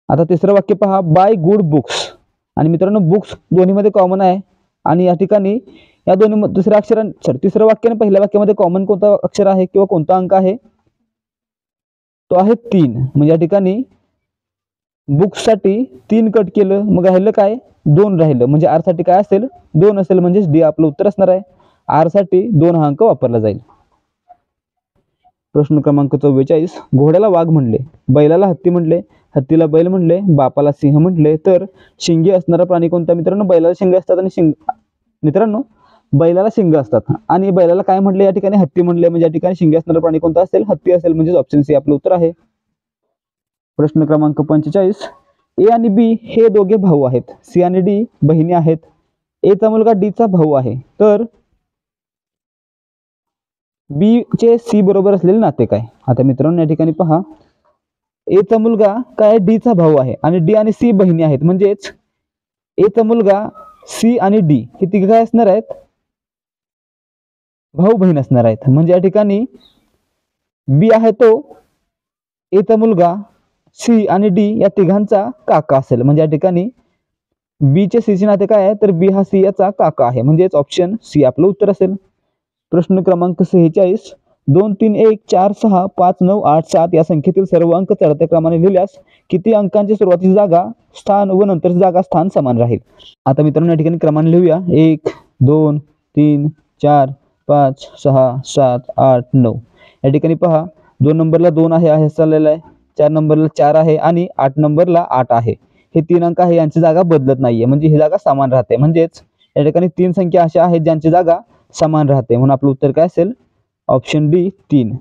आता तिसरं वाक्य पहा, बाय गुड बुक्स. आणि मित्रांनो बुक्स दोन्हीमध्ये कॉमन आहे आणि या ठिकाणी या दोन्ही दुसऱ्या तिसरं वाक्य आणि पहिल्या वाक्यामध्ये कॉमन कोणता अक्षर आहे किंवा कोणता अंक आहे, तो आहे 3. म्हणजे या ठिकाणी बुक्ससाठी 3 कट केलं, मग राहिलं काय 2 राहिलं. म्हणजे आर साठी काय असेल 2 असेल, म्हणजेच डी आपलं उत्तर असणार आहे. आर साठी 2 हा अंक वापरला जाईल. प्रश्न क्रमांक 44, घोड्याला वाघ म्हणले, बैलाला हत्ती म्हणले, हत्तीला बैल म्हणले, बापाला सिंह म्हणले, तर शिंगे असणारा प्राणी कोणता? मित्रांनो बैलाला शिंगे असतात आणि मित्रांनो बैलाला शिंग असतात आणि बैलाला काय म्हणले या ठिकाणी? हत्ती म्हणले. म्हणजे या ठिकाणी शिंगे असणारा प्राणी कोणता असेल? हत्ती असेल. म्हणजे ऑप्शन सी आपलं उत्तर आहे. प्रश्न क्रमांक 45, ए आणि बी हे दोघे भाऊ आहेत, सी आणि डी बहिणी आहेत, ए चा मुलगा डी चा भाऊ आहे, तर बी चे सी बरोबर असलेले नाते काय? आता मित्रांनो या ठिकाणी पहा, ए चा मुलगा काय डी चा भाऊ आहे आणि डी आणि सी बहिणी आहेत. म्हणजेच ए चा मुलगा सी आणि डी हे तिघे काय असणार आहेत? भाऊ बहीण असणार आहेत. म्हणजे या ठिकाणी बी आहे तो ए चा मुलगा सी आणि डी या तिघांचा काका असेल. म्हणजे या ठिकाणी बी चे सी चे नाते काय आहे? तर बी हा सी याचा काका आहे. म्हणजेच ऑप्शन सी आपलं उत्तर असेल. प्रश्न क्रमांक 46, 2 3 1 4 6 5 9 8 7 या संख्येतील सर्व अंक चढत्या क्रमाने लिहिल्यास किती अंकांची सुरुवातीची जागा स्थान व नंतरची जागा स्थान समान राहील? आता मित्रांनो या ठिकाणी क्रमाने लिहूया. 1 2 3 4 5 6 7 8 9. या ठिकाणी पहा 2 नंबरला 2 आहे हे चाललेलं आहे, 4 नंबरला 4 आहे आणि 8 नंबरला 8 आहे. हे 3 अंक आहे, यांची जागा बदलत नाहीये. म्हणजे ही जागा समान राहते. म्हणजेच या ठिकाणी 3 संख्या अशा आहेत ज्यांची जागा समान राहते. म्हणून आपलं उत्तर काय असेल? Option D 3.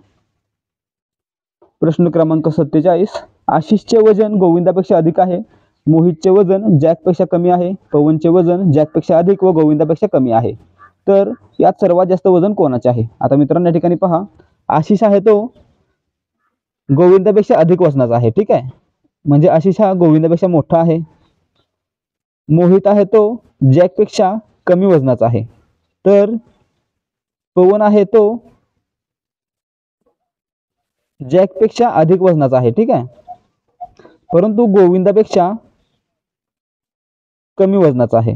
प्रश्न क्रमांक 47, आशिषचे वजन गोविंदापेक्षा अधिक आहे, मोहितचे वजन जॅकपेक्षा कमी आहे, पवनचे वजन जॅकपेक्षा अधिक व गोविंदापेक्षा कमी आहे, तर यात सर्वात जास्त वजन कोणाचे आहे? आता मित्रांनो या ठिकाणी पहा, आशिष आहे तो गोविंदापेक्षा अधिक वजनाचा आहे. ठीक आहे. म्हणजे आशिष हा गोविंदापेक्षा मोठा आहे. मोहित आहे तो जॅकपेक्षा कमी वजनाचा आहे, तर पवन आहे तो जॅकपेक्षा अधिक वजनाचा आहे. ठीक आहे. परंतु गोविंदापेक्षा कमी वजनाचा आहे.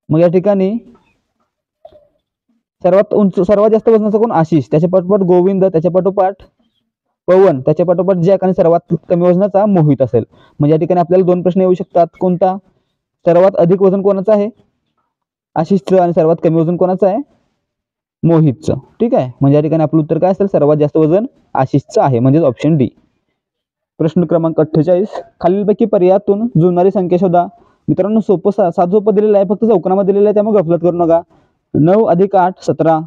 मग या ठिकाणी सर्वात जास्त वजनाचा कोण? आशिष, त्याच्या पाठोपाठ गोविंद, त्याच्या पाठोपाठ पवन, त्याच्या पाठोपाठ जॅक आणि सर्वात कमी वजनाचा मोहित असेल. म्हणजे या ठिकाणी आपल्याला 2 प्रश्न येऊ शकतात. कोणता? सर्वात अधिक वजन कोणाचं आहे? आशिषचं. आणि सर्वात कमी वजन कोणाचं आहे? मोहितचं. ठीक आहे. म्हणजे या ठिकाणी आपलं उत्तर काय असेल? सर्वात जास्त वजन आशिषचं आहे. म्हणजे ऑप्शन डी. प्रश्न क्रमांक 48, खालीलपैकी पर्यायातून जुळणारी संख्या शोधा. मित्रांनो सोपं दिलेलं आहे, फक्त चौकोनामध्ये दिलेलं आहे, त्यामुळे गफलत करू नका. 9 अधिक 8 17,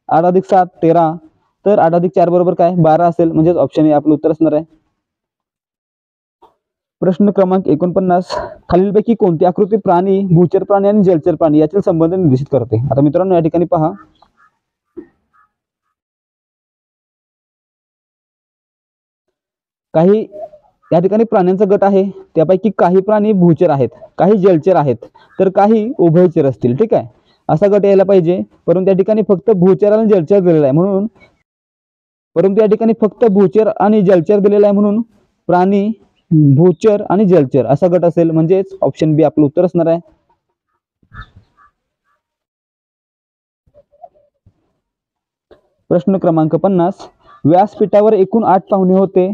8 अधिक 7 13, तर 8 अधिक 4 बरोबर काय? 12 असेल. म्हणजे ऑप्शन ए आपलं उत्तर असणार आहे. प्रश्न क्रमांक 49, खालीलपैकी कोणती आकृती प्राणी, भूचर प्राणी आणि जलचर प्राणी यातील संबंध निर्देशित करते? आता मित्रांनो या ठिकाणी पहा, काही या ठिकाणी प्राण्यांचा गट आहे, त्यापैकी काही प्राणी भूचर आहेत, काही जलचर आहेत, तर काही उभयचर असतील. ठीक आहे. असा गट यायला पाहिजे, परंतु या ठिकाणी फक्त भूचर आणि जलचर दिलेला आहे म्हणून प्राणी, भूचर आणि जलचर असा गट असेल. म्हणजेच ऑप्शन बी आपलं उत्तर असणार आहे. प्रश्न क्रमांक 50, व्यासपीठावर एकूण 8 पाहुणे होते,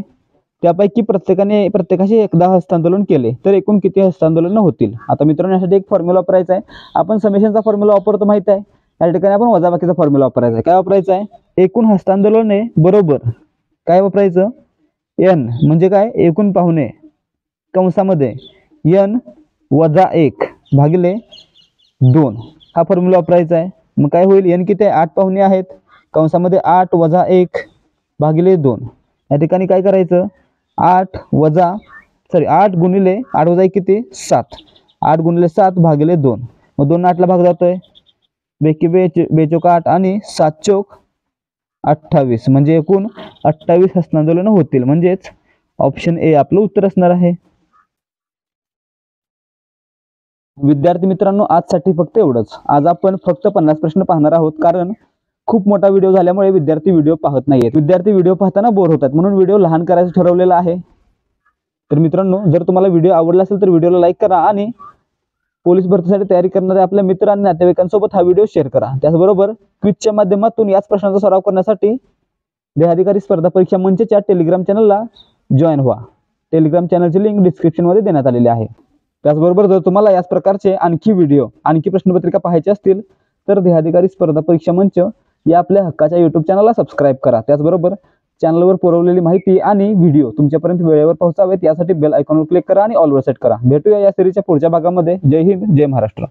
त्यापैकी प्रत्येकाशी एकदा हस्तांदोलन केले, तर एकूण किती हस्तांदोलन होतील? आता मित्रांनो यासाठी एक फॉर्म्युला वापरायचा आहे. आपण समेशनचा फॉर्म्युला वापरतो माहित आहे. या ठिकाणी आपण वजाबाकीचा फॉर्म्युला वापरायचा आहे. काय वापरायचा आहे? एकूण हस्तांदोलने बरोबर काय वापरायचं? एन म्हणजे काय? एकूण पाहुणे कंसामध्ये n वजा 1 भागिले 2 हा फॉर्म्युला वापरायचा आहे. मग काय होईल? n किती आहे? 8 पाहुणे आहेत, कंसामध्ये 8 वजा 1 भागिले 2. या ठिकाणी काय करायचं? 8 गुणिले 8 वजा 1 किती? 7. 8 गुणिले 7 भागिले 2. मग 2 8 ला भाग जातोय. बेचोक 8 आणि 7 चोक 28. म्हणजे एकूण 28 हस्तांदोलन होतील. म्हणजेच ऑप्शन ए आपलं उत्तर असणार आहे. विद्यार्थी मित्रांनो, आजसाठी फक्त एवढंच. आज आपण फक्त 50 प्रश्न पाहणार आहोत, कारण खूप मोठा व्हिडिओ झाल्यामुळे विद्यार्थी व्हिडिओ पाहत नाहीयेत. विद्यार्थी व्हिडिओ पाहताना बोर होतात, म्हणून व्हिडिओ लहान करायचं ठरवलेलं आहे. तर मित्रांनो, जर तुम्हाला व्हिडिओ आवडला असेल तर व्हिडिओला लाईक करा आणि पोलीस भरतीसाठी तयारी करणाऱ्या आपल्या मित्र आणि नातेवाईकांसोबत हा व्हिडिओ शेअर करा. त्याचबरोबर क्विजच्या माध्यमातून याच प्रश्नांचा सराव करण्यासाठी देहाधिकारी स्पर्धा परीक्षा मंचच्या टेलिग्राम चॅनलला जॉईन व्हा. टेलिग्राम चॅनलची लिंक डिस्क्रिप्शनमध्ये देण्यात आलेली आहे. त्याचबरोबर जर तुम्हाला याच प्रकारचे आणखी व्हिडिओ, आणखी प्रश्नपत्रिका पाहायची असतील तर देहाधिकारी स्पर्धा परीक्षा मंच या आपल्या हक्काच्या YouTube चॅनलला सबस्क्राईब करा. त्याचबरोबर चॅनलवर पुरवलेली माहिती आणि व्हिडिओ तुमच्यापर्यंत वेळेवर पोहोचावेत यासाठी बेल आयकॉनवर क्लिक करा आणि ऑल वर सेट करा. भेटूया या सिरीजच्या पुढच्या भागामध्ये. जय हिंद, जय महाराष्ट्र.